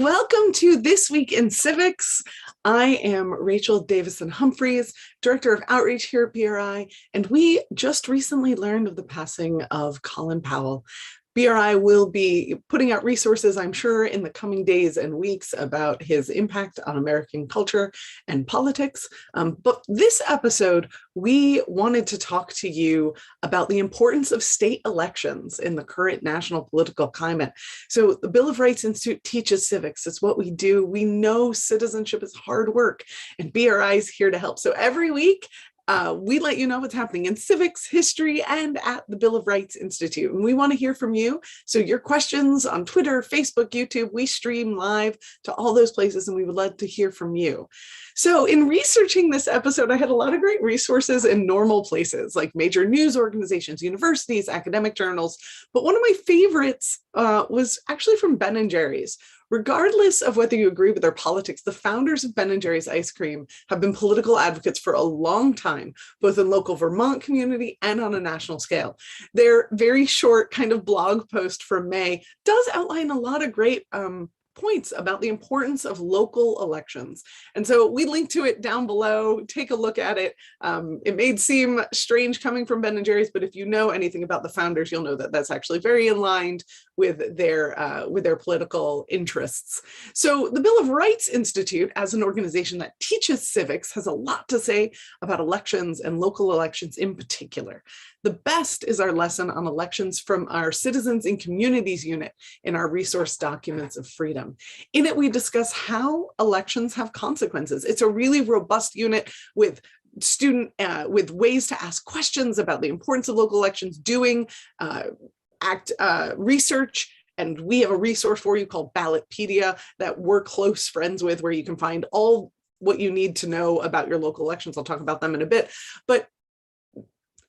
Welcome to This Week in Civics. I am Rachel Davison-Humphreys, Director of Outreach here at BRI, and we just recently learned of the passing of Colin Powell. BRI will be putting out resources, I'm sure, in the coming days and weeks about his impact on American culture and politics. But this episode, we wanted to talk to you about the importance of state elections in the current national political climate. So the Bill of Rights Institute teaches civics. It's what we do. We know citizenship is hard work, and BRI is here to help. So every week, we let you know what's happening in civics, history, and at the Bill of Rights Institute. And we want to hear from you. So your questions on Twitter, Facebook, YouTube, we stream live to all those places, and we would love to hear from you. So in researching this episode, I had a lot of great resources in normal places like major news organizations, universities, academic journals. But one of my favorites was actually from Ben & Jerry's. Regardless of whether you agree with their politics, the founders of Ben & Jerry's ice cream have been political advocates for a long time, both in local Vermont community and on a national scale. Their very short kind of blog post from May does outline a lot of great points about the importance of local elections. And so we link to it down below. Take a look at it. It may seem strange coming from Ben & Jerry's, but if you know anything about the founders, you'll know that that's actually very in line with their political interests. So the Bill of Rights Institute, as an organization that teaches civics, has a lot to say about elections and local elections in particular. The best is our lesson on elections from our Citizens and Communities unit in our resource Documents of Freedom. In it, we discuss how elections have consequences. It's a really robust unit with with ways to ask questions about the importance of local elections, doing research. And we have a resource for you called Ballotpedia that we're close friends with, where you can find all what you need to know about your local elections. I'll talk about them in a bit. But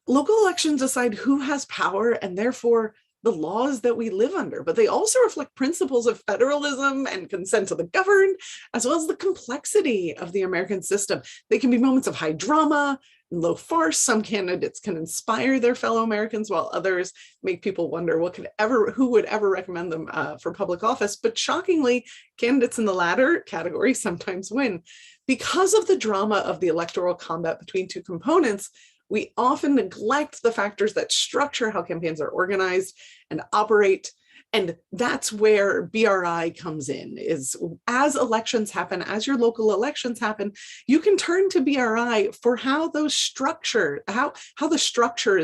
local elections decide who has power and therefore the laws that we live under, but they also reflect principles of federalism and consent to the governed, as well as the complexity of the American system. They can be moments of high drama and low farce. Some candidates can inspire their fellow Americans, while others make people wonder who would ever recommend them for public office. But shockingly, candidates in the latter category sometimes win. Because of the drama of the electoral combat between two components, we often neglect the factors that structure how campaigns are organized and operate. And that's where BRI comes in, is as elections happen, as your local elections happen, you can turn to BRI for how the structures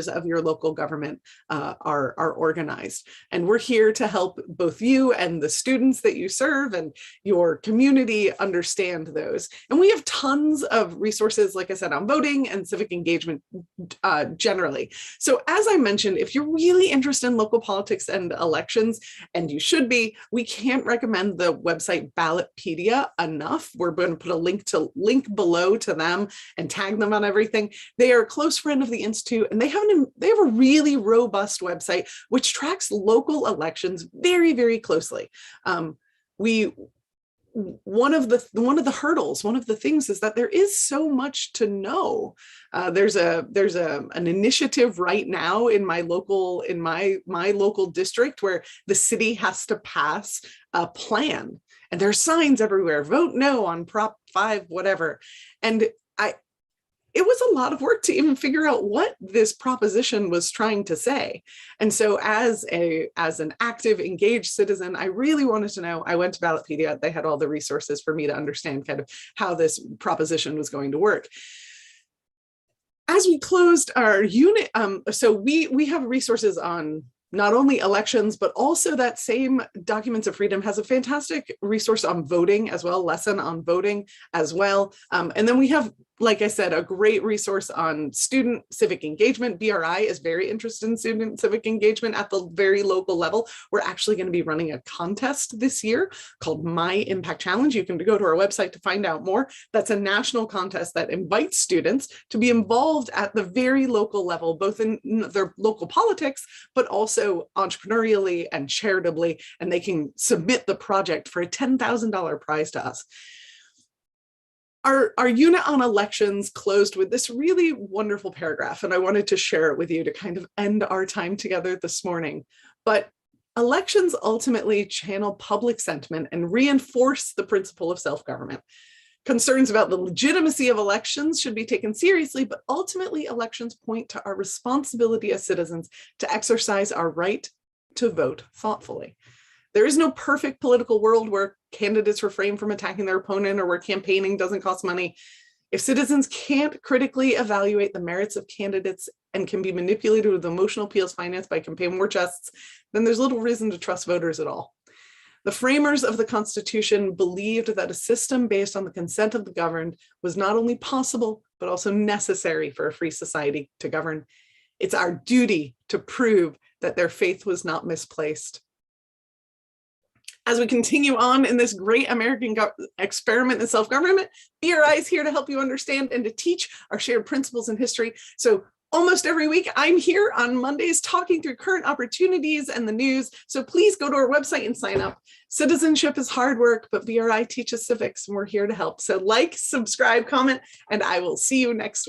of your local government are organized. And we're here to help both you and the students that you serve and your community understand those. And we have tons of resources, like I said, on voting and civic engagement generally. So as I mentioned, if you're really interested in local politics and elections, and you should be, we can't recommend the website Ballotpedia enough. We're going to put a link below to them and tag them on everything. They are a close friend of the Institute, and they have a really robust website which tracks local elections very, very closely. One of the hurdles, one of the things is that there is so much to know. There's an initiative right now in my local district where the city has to pass a plan, and there's signs everywhere, vote no on Prop 5, whatever. And it was a lot of work to even figure out what this proposition was trying to say. And so as an active, engaged citizen, I really wanted to know. I went to Ballotpedia. They had all the resources for me to understand kind of how this proposition was going to work. As we closed our unit, so we have resources on not only elections, but also that same Documents of Freedom has a fantastic resource on voting as well, lesson on voting as well. And then we have, like I said, a great resource on student civic engagement. BRI is very interested in student civic engagement at the very local level. We're actually going to be running a contest this year called My Impact Challenge. You can go to our website to find out more. That's a national contest that invites students to be involved at the very local level, both in their local politics, but also entrepreneurially and charitably, and they can submit the project for a $10,000 prize to us. Our unit on elections closed with this really wonderful paragraph, and I wanted to share it with you to kind of end our time together this morning. But Elections ultimately channel public sentiment and reinforce the principle of self-government. Concerns about the legitimacy of elections should be taken seriously, but ultimately elections point to our responsibility as citizens to exercise our right to vote thoughtfully. There is no perfect political world where candidates refrain from attacking their opponent or where campaigning doesn't cost money. If citizens can't critically evaluate the merits of candidates and can be manipulated with emotional appeals financed by campaign war chests, then there's little reason to trust voters at all. The framers of the Constitution believed that a system based on the consent of the governed was not only possible, but also necessary for a free society to govern. It's our duty to prove that their faith was not misplaced. As we continue on in this great American experiment in self-government, BRI is here to help you understand and to teach our shared principles in history. So almost every week, I'm here on Mondays talking through current opportunities and the news. So please go to our website and sign up. Citizenship is hard work, but BRI teaches civics, and we're here to help. So like, subscribe, comment, and I will see you next week.